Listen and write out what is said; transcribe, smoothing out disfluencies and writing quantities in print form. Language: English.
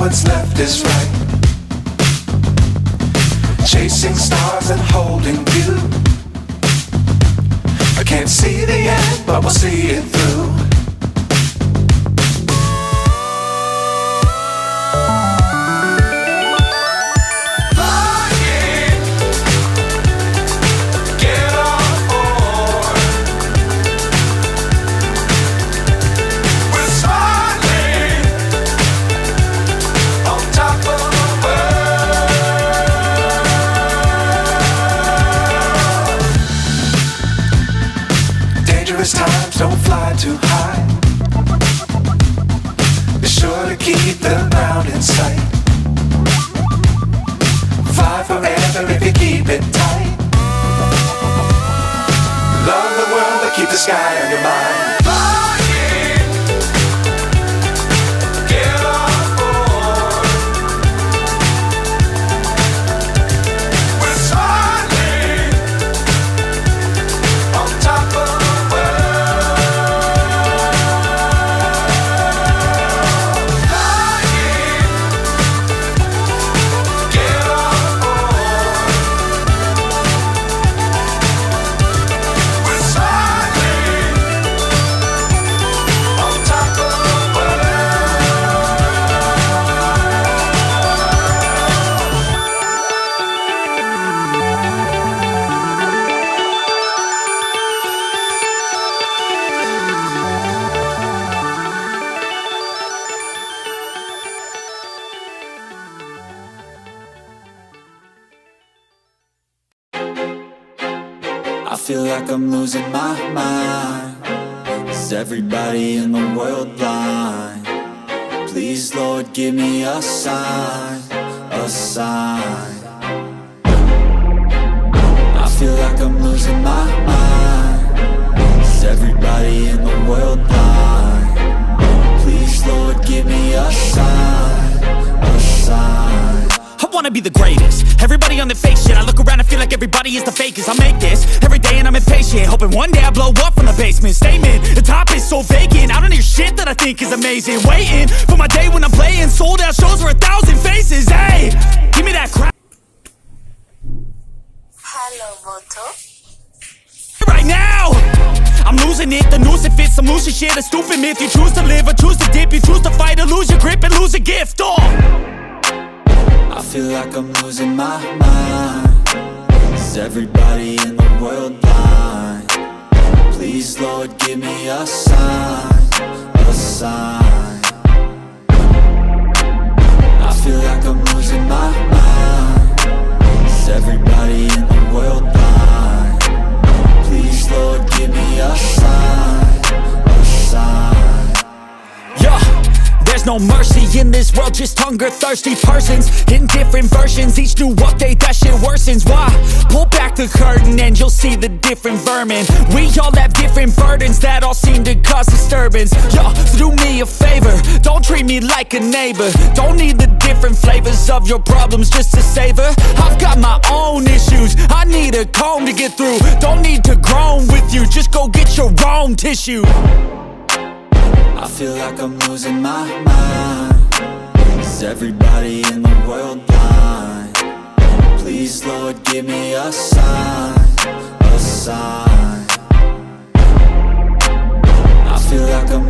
what's left is right. Chasing stars and holding you. I can't see the end, but we'll see it through. Times don't fly too high. Be sure to keep the ground in sight. Fly forever if you keep it tight. Love the world but keep the sky on your mind. I feel like I'm losing my mind. Is everybody in the world blind? Please, Lord, give me a sign, a sign. I feel like I'm losing my mind. Is everybody in the world blind? Please, Lord, give me a sign, a sign. I wanna be the greatest. Everybody on the fake shit. I look around and feel like everybody is the fakest. I make this every day and I'm impatient, hoping one day I blow up from the basement. Statement, the top is so vacant. I don't hear shit that I think is amazing. Waiting for my day when I'm playing sold out shows for 1,000 faces. Hey, give me that crap Hello, Moto. right now. I'm losing it, the noose it fits. I'm losing shit, a stupid myth. You choose to live or choose to dip. You choose to fight or lose your grip and lose a gift. I feel like I'm losing my mind. Is everybody in the world blind? Please, Lord, give me a sign, a sign. I feel like I'm losing my mind. Is everybody in the world blind? Please, Lord, give me a sign, a sign. Yeah. There's no mercy in this world, just hunger-thirsty persons in different versions. Each new update, that shit worsens. Why? Pull back the curtain and you'll see the different vermin. We all have different burdens that all seem to cause disturbance. Yo, so do me a favor, don't treat me like a neighbor. Don't need the different flavors of your problems just to savor. I've got my own issues, I need a comb to get through. Don't need to groan with you, just go get your own tissue. I feel like I'm losing my mind. Is everybody in the world blind? Please, Lord, give me a sign, a sign. I feel like I'm